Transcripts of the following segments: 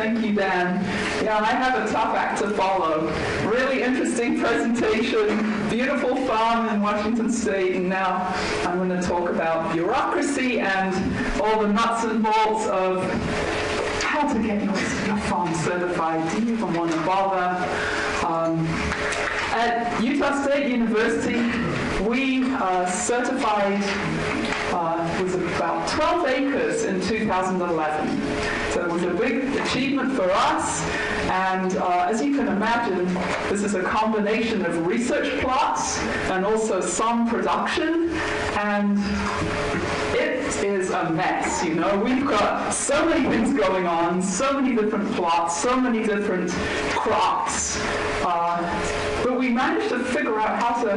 Thank you, Dan. Yeah, I have a tough act to follow. Really interesting presentation, beautiful farm in Washington State, and now I'm going to talk about bureaucracy and all the nuts and bolts of how to get your farm certified. Do you even want to bother? At Utah State University, we certified was about 12 acres in 2011. So it was a big achievement for us, and as you can imagine, this is a combination of research plots and also some production, and it is a mess, you know. We've got so many things going on, so many different plots, so many different crops, but we managed to figure out how to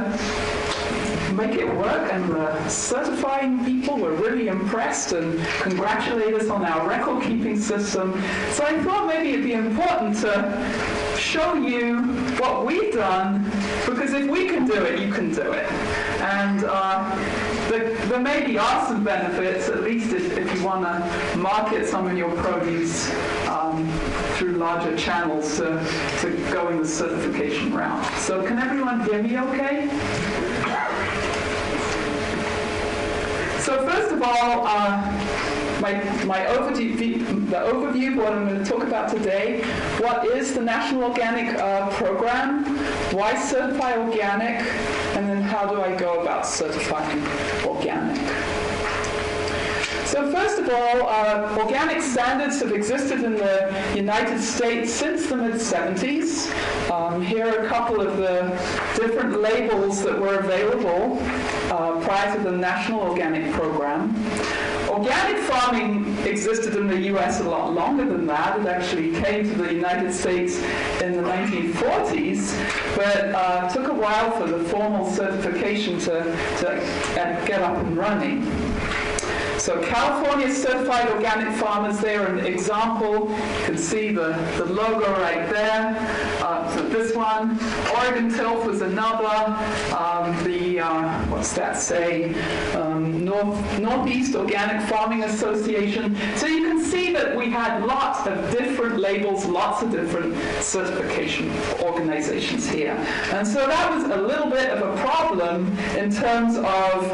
make it work, and the certifying people were really impressed and congratulated us on our record-keeping system. So I thought maybe it'd be important to show you what we've done, because if we can do it, you can do it. And there maybe are some benefits, at least if you want to market some of your produce through larger channels to go in the certification route. So can everyone hear me okay? So first of all, my overview of what I'm going to talk about today. What is the National Organic Program? Why certify organic? And then how do I go about certifying organic? So first of all, organic standards have existed in the United States since the mid-70s. Here are a couple of the different labels that were available prior to the National Organic Program. Organic farming existed in the US a lot longer than that. It actually came to the United States in the 1940s, but took a while for the formal certification to get up and running. So California certified organic farmers, they're an example. You can see the logo right there. So this one, Oregon Tilth was another. What's that say? Northeast Organic Farming Association. So you can see that we had lots of different labels, lots of different certification organizations here. And so that was a little bit of a problem in terms of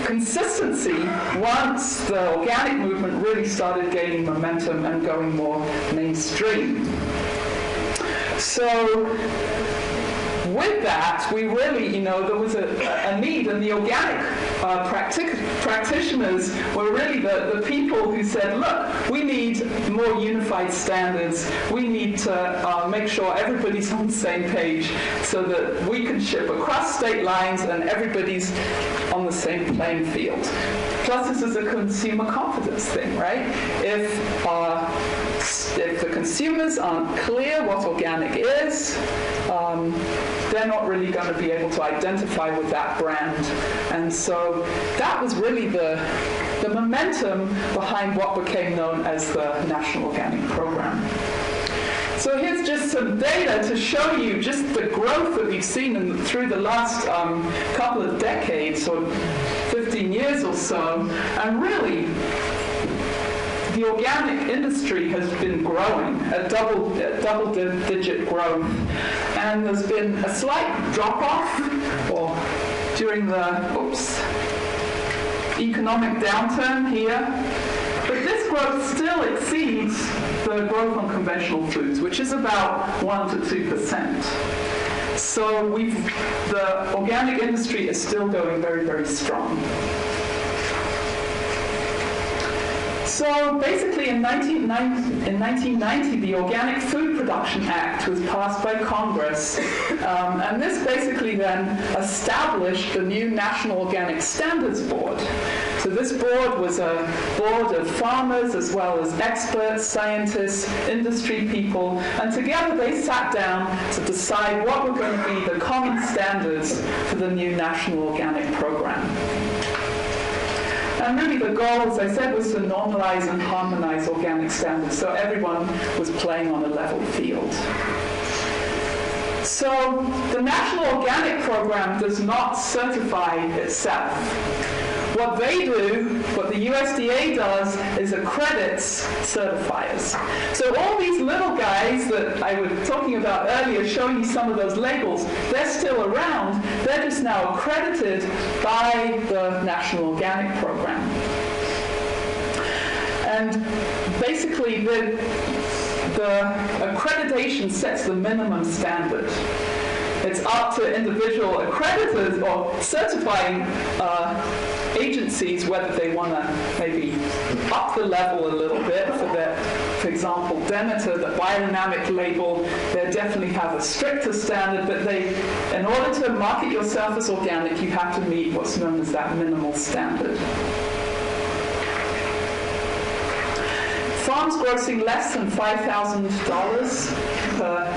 consistency once the organic movement really started gaining momentum and going more mainstream. So with that, we really, there was a need, and the organic practitioners were really the people who said, look, we need more unified standards. We need to make sure everybody's on the same page so that we can ship across state lines and everybody's on the same playing field. Plus, this is a consumer confidence thing, right? If the consumers aren't clear what organic is, they're not really going to be able to identify with that brand. And so that was really the momentum behind what became known as the National Organic Program. So here's just some data to show you just the growth that we've seen through the last couple of decades, or 15 years or so, and really the organic industry has been growing at double-digit growth, and there's been a slight drop-off during the economic downturn here, but this growth still exceeds the growth on conventional foods, which is about 1% to 2%. So the organic industry is still going very, very strong. So basically in 1990, the Organic Food Production Act was passed by Congress, and this basically then established the new National Organic Standards Board. So this board was a board of farmers as well as experts, scientists, industry people, and together they sat down to decide what were going to be the common standards for the new National Organic Program. And really the goal, as I said, was to normalize and harmonize organic standards so everyone was playing on a level field. So the National Organic Program does not certify itself. what they do, what the USDA does, is accredits certifiers. So all these little guys that I was talking about earlier, showing you some of those labels, they're still around. They're just now accredited by the National Organic Program. And basically, the accreditation sets the minimum standard. It's up to individual accreditors or certifying agencies whether they want to maybe up the level a little bit for example, Demeter, the biodynamic label, they definitely have a stricter standard, but in order to market yourself as organic, you have to meet what's known as that minimal standard. Farms grossing less than $5,000 per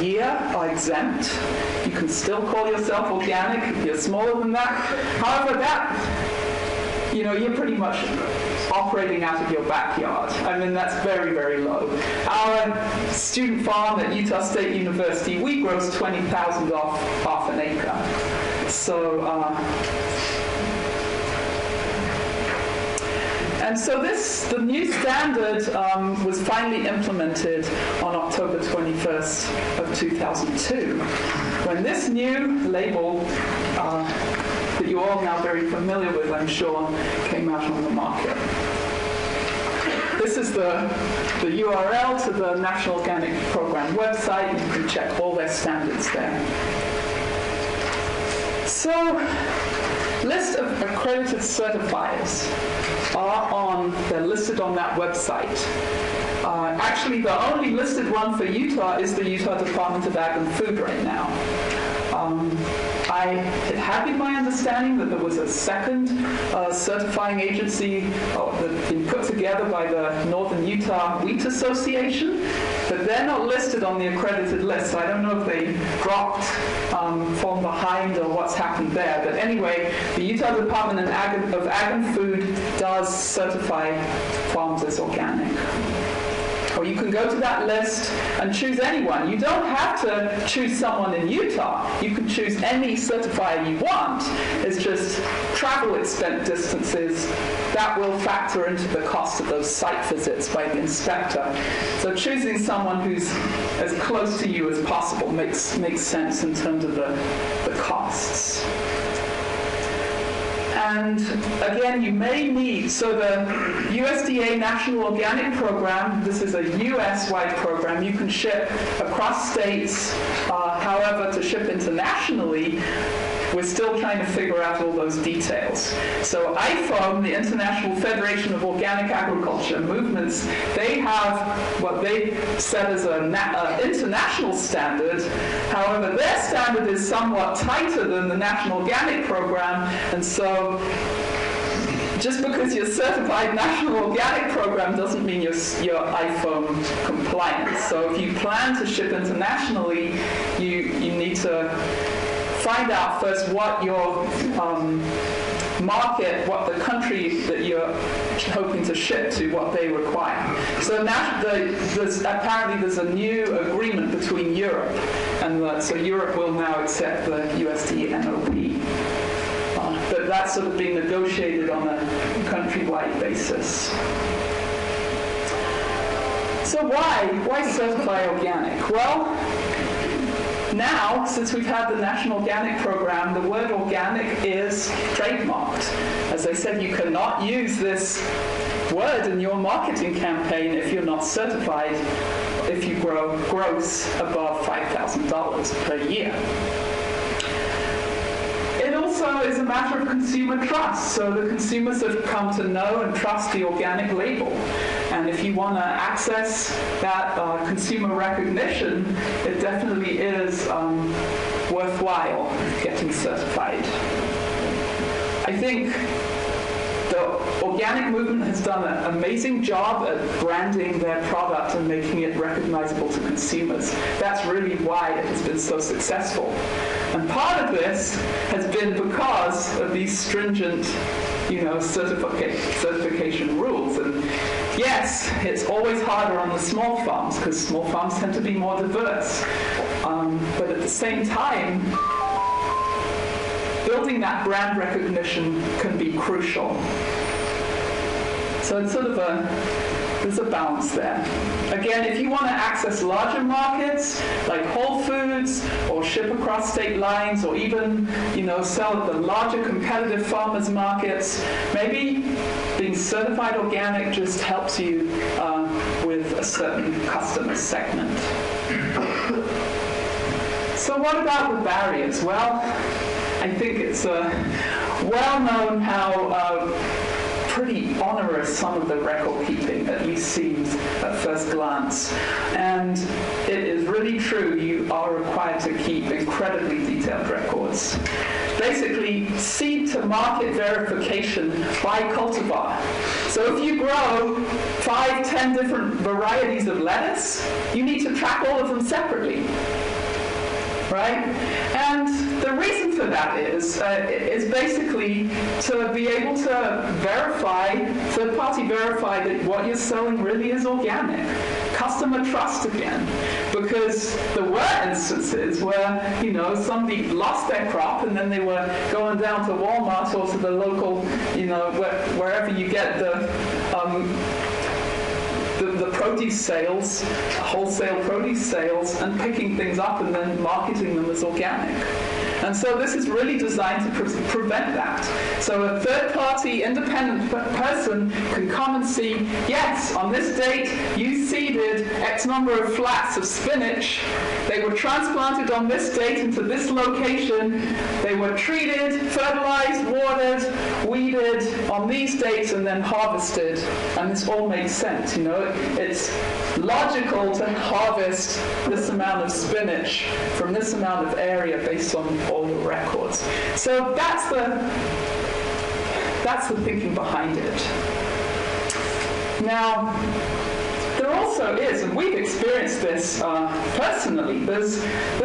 year are exempt. You can still call yourself organic if you're smaller than that. However, you're pretty much operating out of your backyard. I mean, that's very, very low. Our student farm at Utah State University, we gross 20,000 off half an acre. So, and so the new standard was finally implemented on October 21st of 2002, when this new label that you're all now very familiar with, I'm sure, came out on the market. This is the URL to the National Organic Program website. You can check all their standards there. So, list of accredited certifiers they're listed on that website. Actually, the only listed one for Utah is the Utah Department of Ag and Food right now. It had been my understanding that there was a second certifying agency that's been put together by the Northern Utah Wheat Association, but they're not listed on the accredited list, so I don't know if they dropped, fallen behind, or what's happened there. But anyway, the Utah Department of Ag and Food does certify farms as organic. Or you can go to that list and choose anyone. You don't have to choose someone in Utah. You can choose any certifier you want. It's just travel expense distances that will factor into the cost of those site visits by the inspector. So choosing someone who's as close to you as possible makes sense in terms of the costs. And again, you may need, so the USDA National Organic Program, this is a US-wide program. You can ship across states. However, to ship internationally, we're still trying to figure out all those details. So IFOAM, the International Federation of Organic Agriculture Movements, they have what they set as an international standard. However, their standard is somewhat tighter than the National Organic Program, and so just because you're certified National Organic Program doesn't mean you're IFOAM compliant. So if you plan to ship internationally, you need to find out first what your market, what the country that you're hoping to ship to, what they require. So apparently there's a new agreement between Europe, and so Europe will now accept the USDA NOP. But that's sort of being negotiated on a countrywide basis. So why certify organic? Well, now, since we've had the National Organic Program, the word organic is trademarked. As I said, you cannot use this word in your marketing campaign if you're not certified, if you gross above $5,000 per year. It also is a matter of consumer trust. So the consumers have come to know and trust the organic label. And if you want to access that consumer recognition, it definitely is worthwhile getting certified. I think the organic movement has done an amazing job at branding their product and making it recognizable to consumers. That's really why it has been so successful. And part of this has been because of these stringent, certification rules. And yes, it's always harder on the small farms because small farms tend to be more diverse. But at the same time, building that brand recognition can be crucial. So it's sort of there's a balance there. Again, if you want to access larger markets like Whole Foods or ship across state lines or even, sell at the larger competitive farmers markets, maybe being certified organic just helps you with a certain customer segment. So what about the barriers? Well, I think it's well known how pretty onerous some of the record keeping at least seems at first glance. And it is really true, you are required to keep incredibly detailed records. Basically, seed to market verification by cultivar. So if you grow 5, 10 different varieties of lettuce, you need to track all of them separately. Right? And the reason for that is basically to be able to third-party verify that what you're selling really is organic. Customer trust again. Because there were instances where, somebody lost their crop and then they were going down to Walmart or to the local, wherever you get the produce sales, wholesale produce sales, and picking things up and then marketing them as organic. And so this is really designed to prevent that. So a third-party independent person can come and see, yes, on this date you seeded X number of flats of spinach, they were transplanted on this date into this location, they were treated, fertilized, watered, weeded on these dates, and then harvested. And this all makes sense, It's logical to harvest this amount of spinach from this amount of area based on all the records. So that's the thinking behind it. Now, there also is, and we've experienced this personally, there's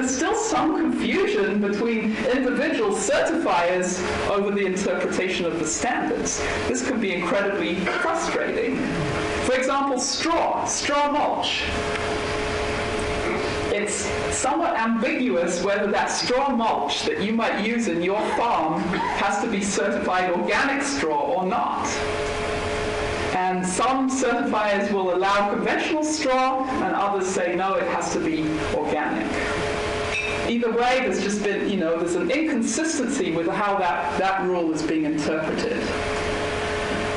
still some confusion between individual certifiers over the interpretation of the standards. This can be incredibly frustrating. For example, straw mulch. It's somewhat ambiguous whether that straw mulch that you might use in your farm has to be certified organic straw or not. And some certifiers will allow conventional straw, and others say, no, it has to be organic. Either way, there's just been, there's an inconsistency with how that rule is being interpreted.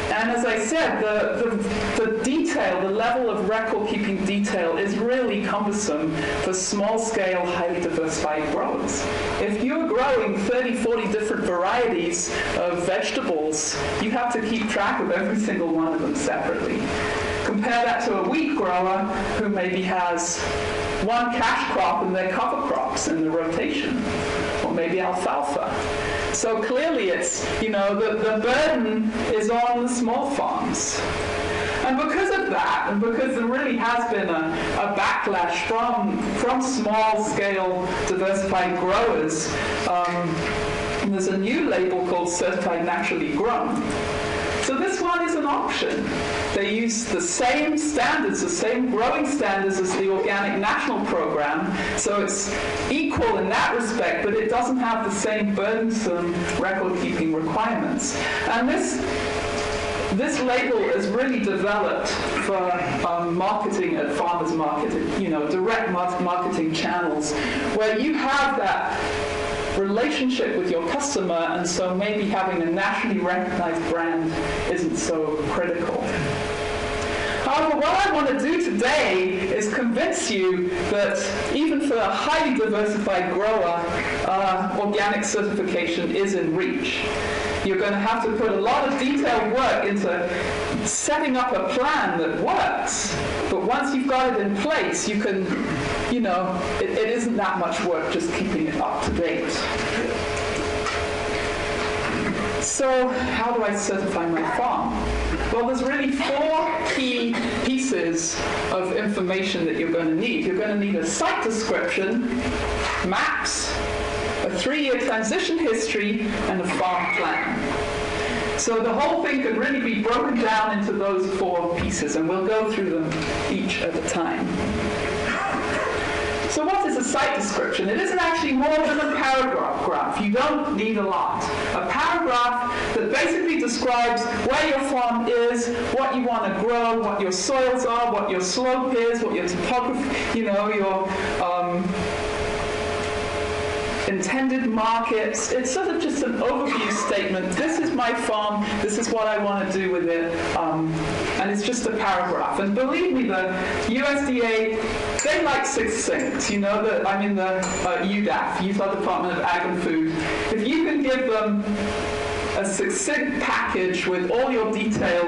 And as I said, the detail, the level of record-keeping detail is really cumbersome for small-scale, highly diversified growers. If you're growing 30, 40 different varieties of vegetables, you have to keep track of every single one of them separately. Compare that to a wheat grower who maybe has one cash crop and their cover crops in the rotation, or maybe alfalfa. So clearly it's, the burden is on the small farms. And because of that, and because there really has been a backlash from small-scale diversified growers, there's a new label called Certified Naturally Grown. So this one is an option. They use the same standards, the same growing standards as the Organic National Program, so it's equal in that respect, but it doesn't have the same burdensome record-keeping requirements. And this label is really developed for marketing at farmers market, direct marketing channels, where you have that relationship with your customer, and so maybe having a nationally recognized brand isn't so critical. However, what I want to do today is convince you that even for a highly diversified grower, organic certification is in reach. You're going to have to put a lot of detailed work into setting up a plan that works, but once you've got it in place, you can, it isn't that much work just keeping it up to date. So how do I certify my farm? Well, there's really 4 key pieces of information that you're going to need. You're going to need a site description, maps, a 3-year transition history, and a farm plan. So the whole thing can really be broken down into those 4 pieces, and we'll go through them each at a time. So what is a site description? It isn't actually more than a paragraph. You don't need a lot. A paragraph that basically describes where your farm is, what you want to grow, what your soils are, what your slope is, what your topography, your intended markets. It's sort of just an overview statement. This is my farm. This is what I want to do with it. And it's just a paragraph. And believe me, the USDA, they like succinct. I'm in the UDAF, Utah Department of Ag and Food. If you can give them a succinct package with all your detail,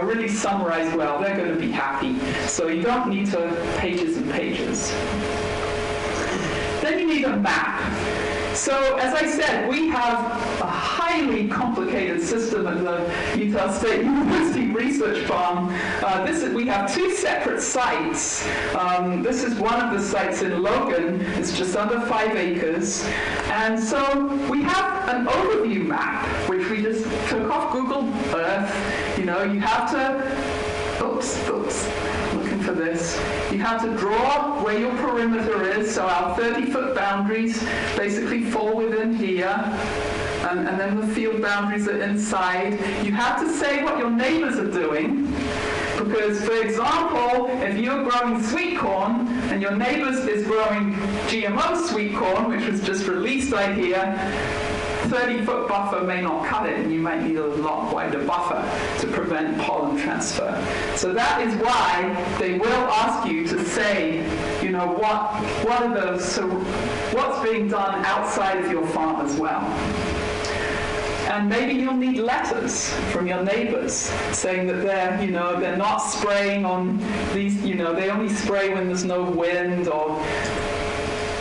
really summarized well, they're going to be happy. So you don't need pages and pages. Then you need a map. So, as I said, we have a highly complicated system at the Utah State University Research Farm. We have two separate sites. This is one of the sites in Logan. It's just under 5 acres. And so we have an overview map, which we just took off Google Earth. You have to, oops. Looking for this. You have to draw where your perimeter is, so our 30-foot boundaries basically fall within here, and then the field boundaries are inside. You have to say what your neighbors are doing, because, for example, if you're growing sweet corn and your neighbors is growing GMO sweet corn, which was just released, I hear, 30-foot buffer may not cut it, and you might need a lot wider buffer to prevent pollen transfer. So that is why they will ask you to say, what are those, so what's being done outside of your farm as well. And maybe you'll need letters from your neighbors saying that they're not spraying on these, they only spray when there's no wind, or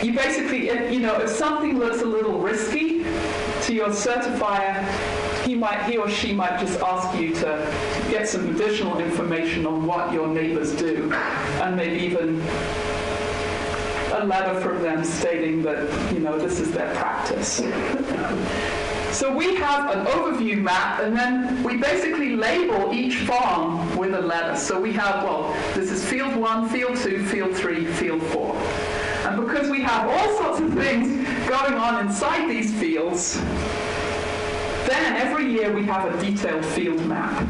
you basically, if something looks a little risky to your certifier, he or she might just ask you to get some additional information on what your neighbors do, and maybe even a letter from them stating that, this is their practice. So we have an overview map, and then we basically label each farm with a letter. So we have, this is field 1, field 2, field 3, field 4. And because we have all sorts of things going on inside these fields, then every year we have a detailed field map.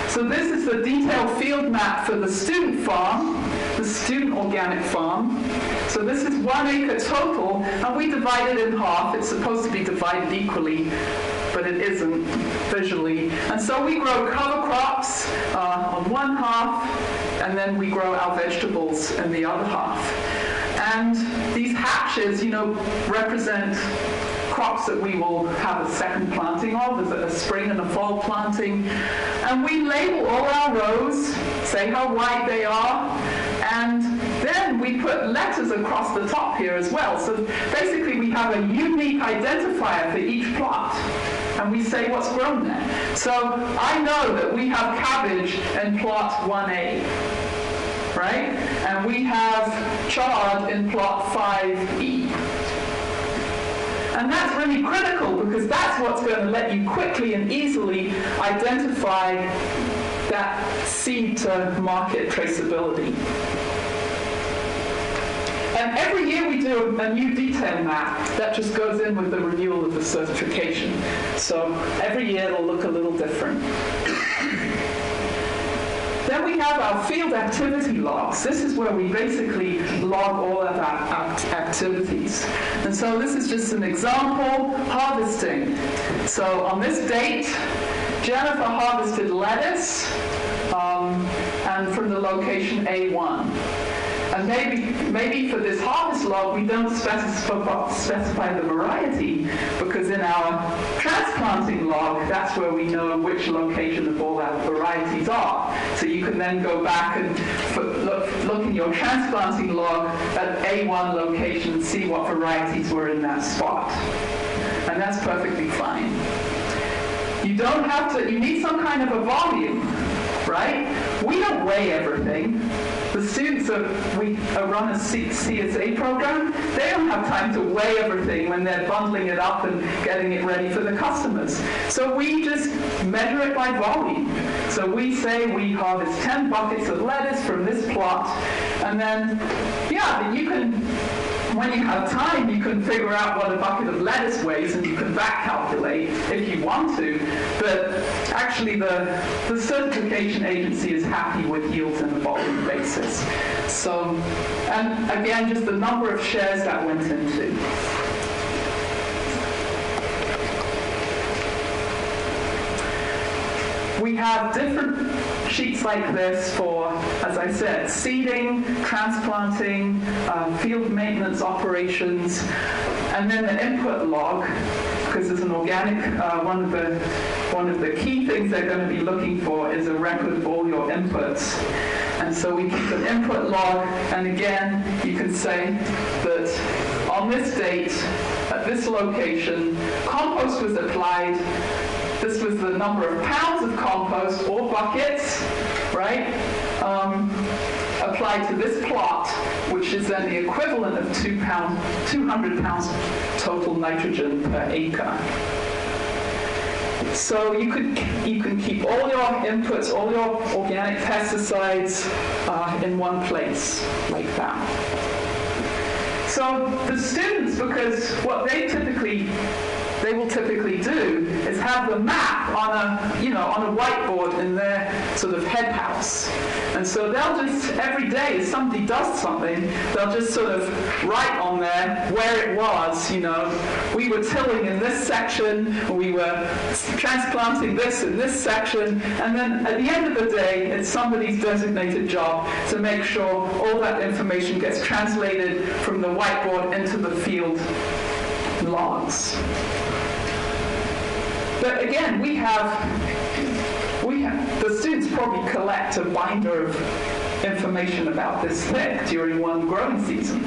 So this is the detailed field map for the student farm, the student organic farm. So this is 1 acre total, and we divide it in half. It's supposed to be divided equally, but it isn't visually. And so we grow cover crops on one half, and then we grow our vegetables in the other half. And these hatches, represent crops that we will have a second planting of, a spring and a fall planting. And we label all our rows, say how wide they are, and then we put letters across the top here as well. So basically we have a unique identifier for each plot, and we say what's grown there. So I know that we have cabbage in plot 1A. Right? And we have chard in plot 5E. And that's really critical, because that's what's going to let you quickly and easily identify that seed to market traceability. And every year we do a new detail map that just goes in with the renewal of the certification. So every year it'll look a little different. Then we have our field activity logs. This is where we basically log all of our activities. And so this is just an example, harvesting. So on this date, Jennifer harvested lettuce, and from the location A1. And maybe for this harvest log, we don't specify the variety, because in our transplanting log, that's where we know which location of all our varieties are. So you can then go back and look in your transplanting log at A1 location and see what varieties were in that spot. And that's perfectly fine. You don't have to, you need some kind of a volume, right? We don't weigh everything. The students we run a CSA program, they don't have time to weigh everything when they're bundling it up and getting it ready for the customers. So we just measure it by volume. So we say we harvest 10 buckets of lettuce from this plot, and then, yeah, you can, when you have time, you can figure out what a bucket of lettuce weighs, and you can back calculate if you want to. But actually, the certification agency is happy with yields on a volume basis. So, and again, just the number of shares that went into. We have different sheets like this for, as I said, seeding, transplanting, field maintenance operations, and then the input log, because as an organic, one of the key things they're going to be looking for is a record of all your inputs. And so we keep an input log, and again, you can say that on this date, at this location, compost was applied. This was the number of pounds of compost or buckets, right, applied to this plot, which is then the equivalent of 200 pounds total nitrogen per acre. So you can keep all your inputs, all your organic pesticides in one place like that. So the students, because what they will typically do is have the map on a whiteboard in their sort of head house. And so they'll just, every day as somebody does something, they'll just sort of write on there where it was, we were tilling in this section, we were transplanting this in this section, and then at the end of the day, it's somebody's designated job to make sure all that information gets translated from the whiteboard into the field logs. But again, we have the students probably collect a binder of information about this thick during one growing season.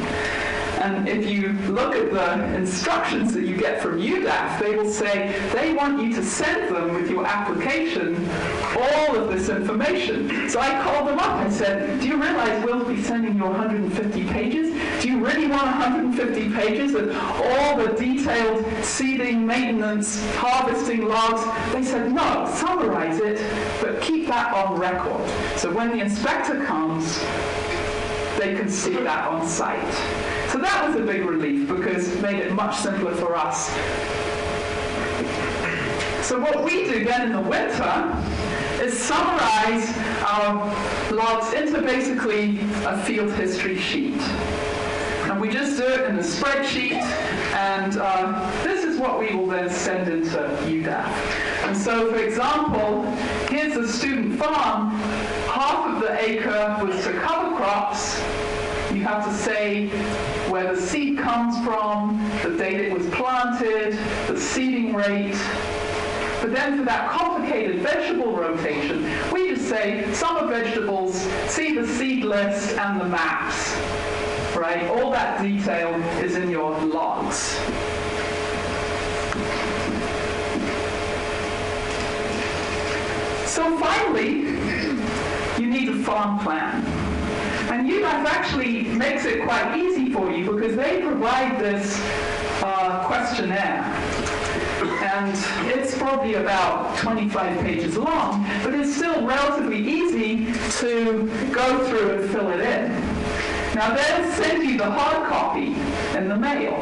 And if you look at the instructions that you get from UDAF, they will say they want you to send them with your application all of this information. So I called them up and said, do you realize we'll be sending you 150 pages? Do you really want 150 pages of all the detailed seeding, maintenance, harvesting logs? They said, no, summarize it, but keep that on record. So when the inspector comes, they can see that on site. So that was a big relief because it made it much simpler for us. So what we do then in the winter is summarize our logs into basically a field history sheet. And we just do it in a spreadsheet, and this is what we will then send into UDAF. And so, for example, here's a student farm. Half of the acre was to cover crops. You have to say where the seed comes from, the date it was planted, the seeding rate. But then for that complicated vegetable rotation, we just say summer vegetables, see the seed list and the maps. Right? All that detail is in your logs. So finally, you need a farm plan. And UDAF actually makes it quite easy for you because they provide this questionnaire. And it's probably about 25 pages long, but it's still relatively easy to go through and fill it in. Now they'll send you the hard copy in the mail.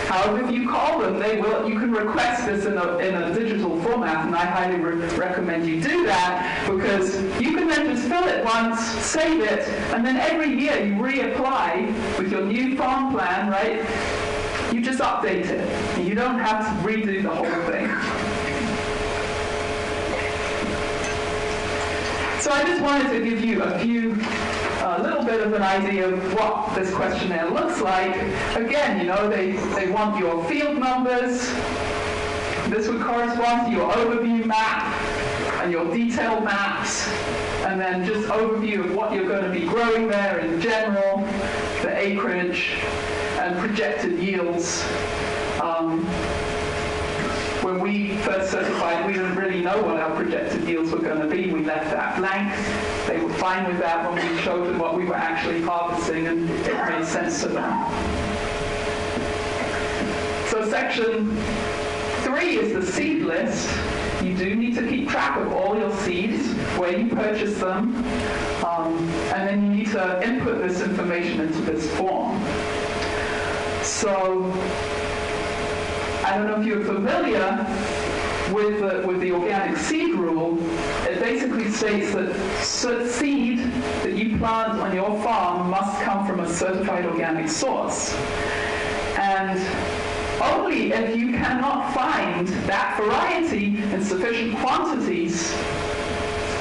However, if you call them, they will. You can request this in a digital format, and I highly recommend you do that because you can then just fill it once, save it, and then every year you reapply with your new farm plan, right? You just update it, and you don't have to redo the whole thing. So I just wanted to give you a little bit of an idea of what this questionnaire looks like. Again, they want your field numbers. This would correspond to your overview map and your detailed maps, and then just overview of what you're going to be growing there in general, the acreage, and projected yields. When we first certified, we didn't really know what our projected yields were going to be. We left that blank. They were fine with that when we showed them what we were actually harvesting, and it made sense to them. So section 3 is the seed list. you do need to keep track of all your seeds, where you purchase them, and then you need to input this information into this form. So, I don't know if you're familiar with the organic seed rule. It basically states that seed that you plant on your farm must come from a certified organic source. And only if you cannot find that variety in sufficient quantities,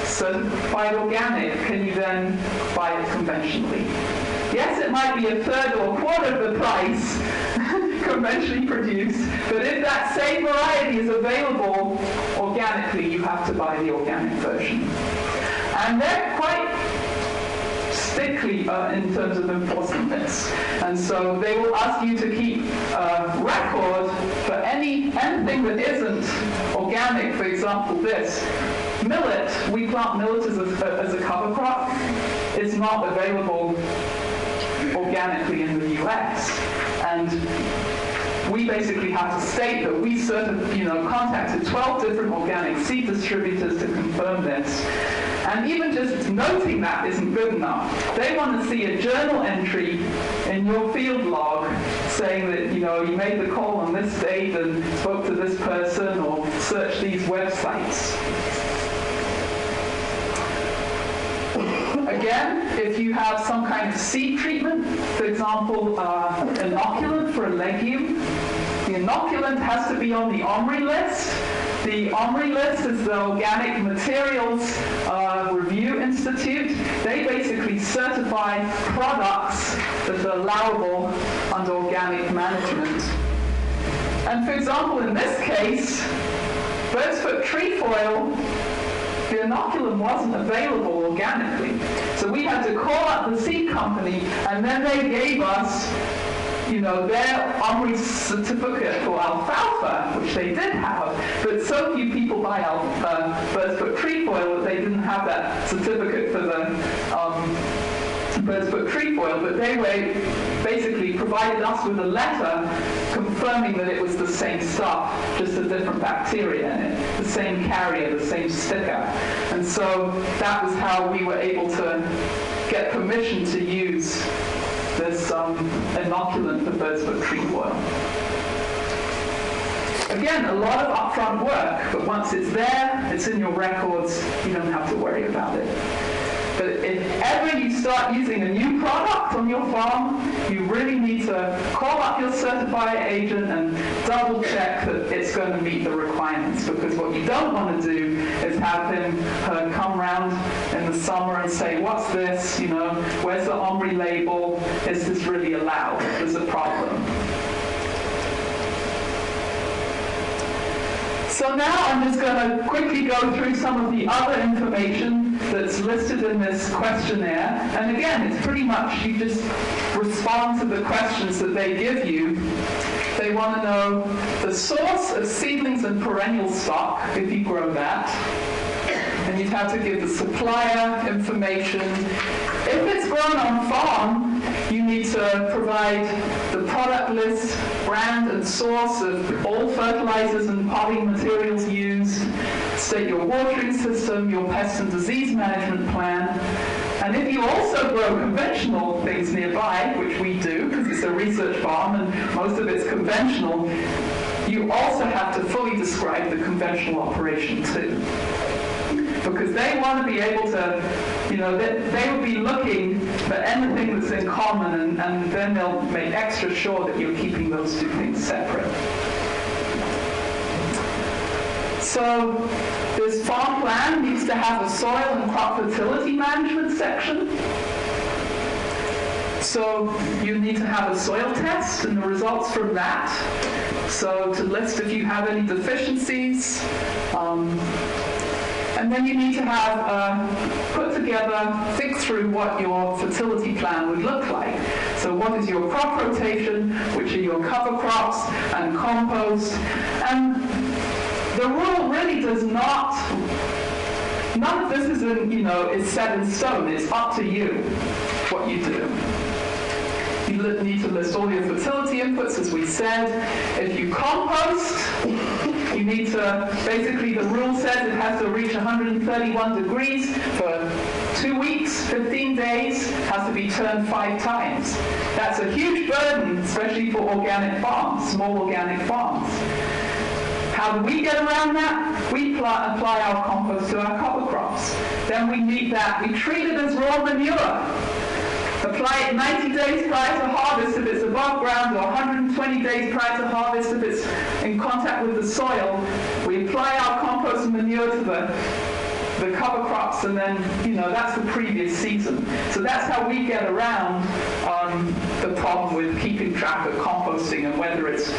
certified organic, can you then buy it conventionally. Yes, it might be a third or a quarter of the price conventionally produced, but if that same variety is available organically, you have to buy the organic version. And they're quite stickly in terms of enforcing this. And so they will ask you to keep a record for anything that isn't organic. For example, this millet, we plant millet as a cover crop. It's not available organically in the US. And we basically have to state that we contacted 12 different organic seed distributors to confirm this. And even just noting that isn't good enough. They want to see a journal entry in your field log saying that you made the call on this date and spoke to this person or searched these websites. Again, if you have some kind of seed treatment, for example, inoculant for a legume, the inoculant has to be on the OMRI list. The OMRI list is the Organic Materials Review Institute. They basically certify products that are allowable under organic management. And for example, in this case, bird's foot trefoil, the inoculant wasn't available organically. So we had to call up the seed company, and then they gave us, their OMRI certificate for alfalfa, which they did have, but so few people buy bird's foot trefoil that they didn't have that certificate for the bird's foot trefoil, but they basically provided us with a letter confirming that it was the same stuff, just a different bacteria in it, the same carrier, the same sticker. And so that was how we were able to get permission to use this inoculant for bird's foot trefoil. Again, a lot of upfront work, but once it's there, it's in your records, you don't have to worry about it. But if ever you start using a new product on your farm, you really need to call up your certifier agent and double check that it's going to meet the requirements, because what you don't want to do is have her come around in the summer and say, what's this, where's the OMRI label, is this really allowed, there's a problem. So now I'm just going to quickly go through some of the other information that's listed in this questionnaire. And again, it's pretty much you just respond to the questions that they give you. They want to know the source of seedlings and perennial stock, if you grow that. And you'd have to give the supplier information. If it's grown on farm, you need to provide the product list, brand and source of all fertilizers and potting materials used, state your watering system, your pest and disease management plan. And if you also grow conventional things nearby, which we do because it's a research farm and most of it's conventional, you also have to fully describe the conventional operation too. Because they want to be able to, they will be looking for anything that's in common, and then they'll make extra sure that you're keeping those two things separate. So this farm plan needs to have a soil and crop fertility management section. So you need to have a soil test and the results from that. So to list if you have any deficiencies. And then you need to have think through what your fertility plan would look like. So what is your crop rotation, which are your cover crops, and compost. And the rule really does not, none of this is set in stone. It's up to you what you do. You need to list all your fertility inputs, as we said. If you compost, You need to, basically the rule says it has to reach 131 degrees for 2 weeks, 15 days, has to be turned 5 times. That's a huge burden, especially for organic farms, small organic farms. How do we get around that? We apply our compost to our cover crops. Then we meet that. We treat it as raw manure. Apply it 90 days prior to harvest if it's above ground, or 120 days prior to harvest if it's in contact with the soil. We apply our compost and manure to the cover crops, and then, that's the previous season. So that's how we get around the problem with keeping track of composting and whether it's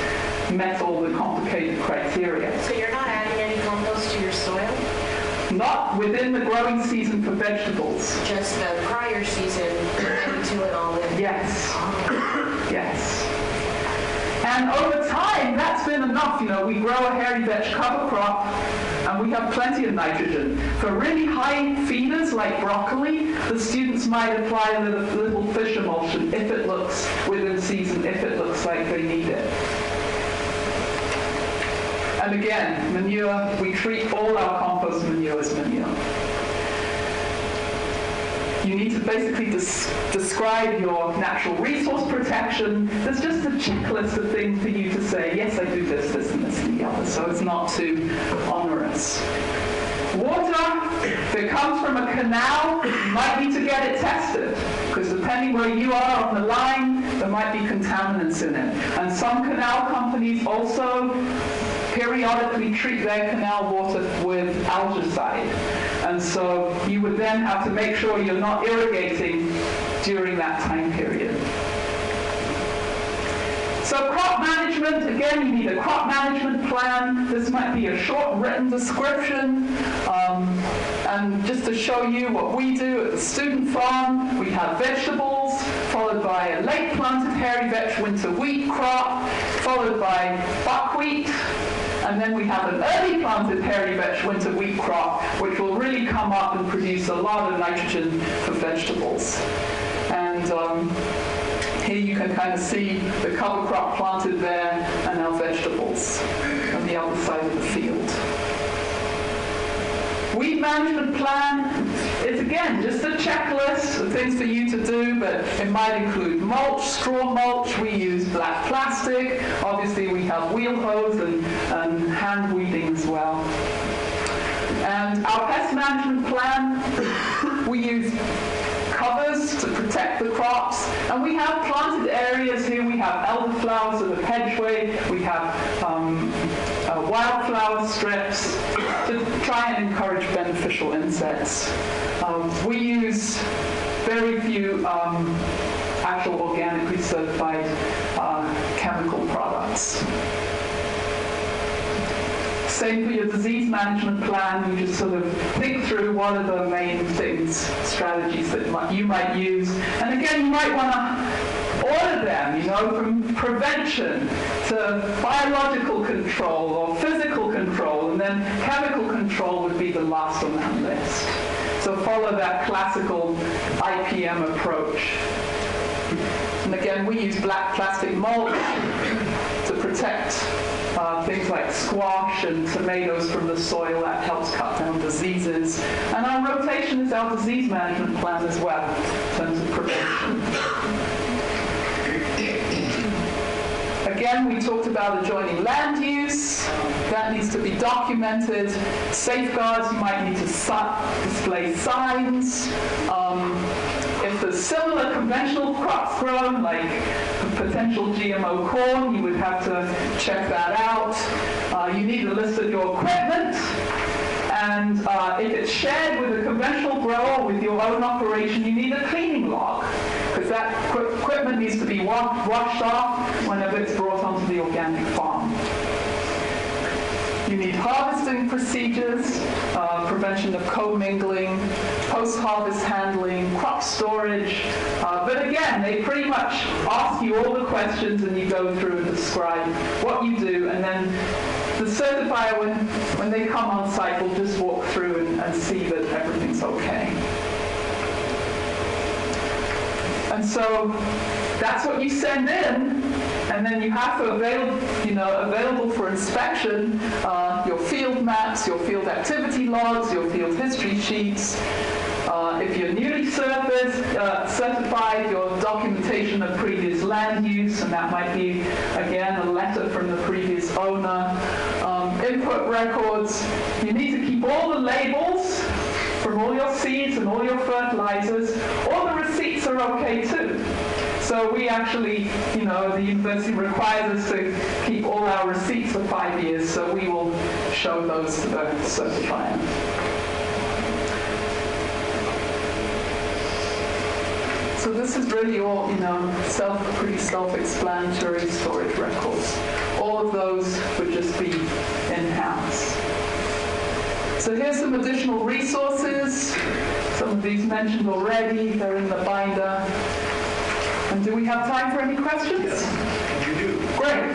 met all the complicated criteria. So you're not adding any compost to your soil? Not within the growing season for vegetables. Just the prior season, and to it all in? Yes. Yes. And over time, that's been enough. We grow a hairy veg cover crop, and we have plenty of nitrogen. For really high feeders like broccoli, the students might apply a little fish emulsion if it looks within season, if it looks like they need it. And again, manure, we treat all our compost manure as manure. You need to basically describe your natural resource protection. There's just a checklist of things for you to say, yes, I do this, this, and this, and the other, so it's not too onerous. Water, if it comes from a canal, you might need to get it tested, because depending where you are on the line, there might be contaminants in it. And some canal companies also periodically treat their canal water with algicide. And so you would then have to make sure you're not irrigating during that time period. So crop management, again, you need a crop management plan. This might be a short written description. And just to show you what we do at the student farm, we have vegetables, followed by a late planted hairy veg winter wheat crop, followed by buckwheat. And then we have an early planted hairy veg winter wheat crop, which will really come up and produce a lot of nitrogen for vegetables. And here you can kind of see the cover crop planted there and our vegetables on the other side of the field. Weed management plan is, again, just a checklist of things for you to do, but it might include mulch, straw mulch. We use black plastic. Obviously, we have wheel hose and hand weeding as well. And our pest management plan, we use covers to protect the crops, and we have planted areas here. We have elderflowers at the hedgeway. We have wildflower strips to try and encourage beneficial insects. We use very few actual organically certified chemical products. Same for your disease management plan. You just sort of think through what are the main things, strategies that you might use. And again, you might want to order them, from prevention to biological control or physical control, and then chemical control would be the last on that list. So follow that classical IPM approach. And again, we use black plastic mulch to protect things like squash and tomatoes from the soil. That helps cut down diseases. And our rotation is our disease management plan as well, in terms of prevention. Again, we talked about adjoining land use. That needs to be documented. Safeguards, you might need to display signs. If there's similar conventional crops grown, like potential GMO corn, you would have to check that out. You need a list of your equipment. And if it's shared with a conventional grower with your own operation, you need a cleaning log, because that equipment needs to be washed off whenever it's brought onto the organic farm. You need harvesting procedures, prevention of commingling, post-harvest handling, crop storage. But again, they pretty much ask you all the questions and you go through and describe what you do, and then the certifier, when they come on site, will just walk through and see that everything's okay. And so that's what you send in. And then you have to available for inspection your field maps, your field activity logs, your field history sheets. If you're newly certified, your documentation of previous land use, and that might be, again, a letter from the previous owner. Input records. You need to keep all the labels from all your seeds and all your fertilizers. All the receipts are okay too. So we actually, the university requires us to keep all our receipts for 5 years, so we will show those to the certifier. So this is really all, pretty self-explanatory storage records. All of those would just be in-house. So here's some additional resources. Some of these mentioned already. They're in the binder. And do we have time for any questions? Yes, you do. Great.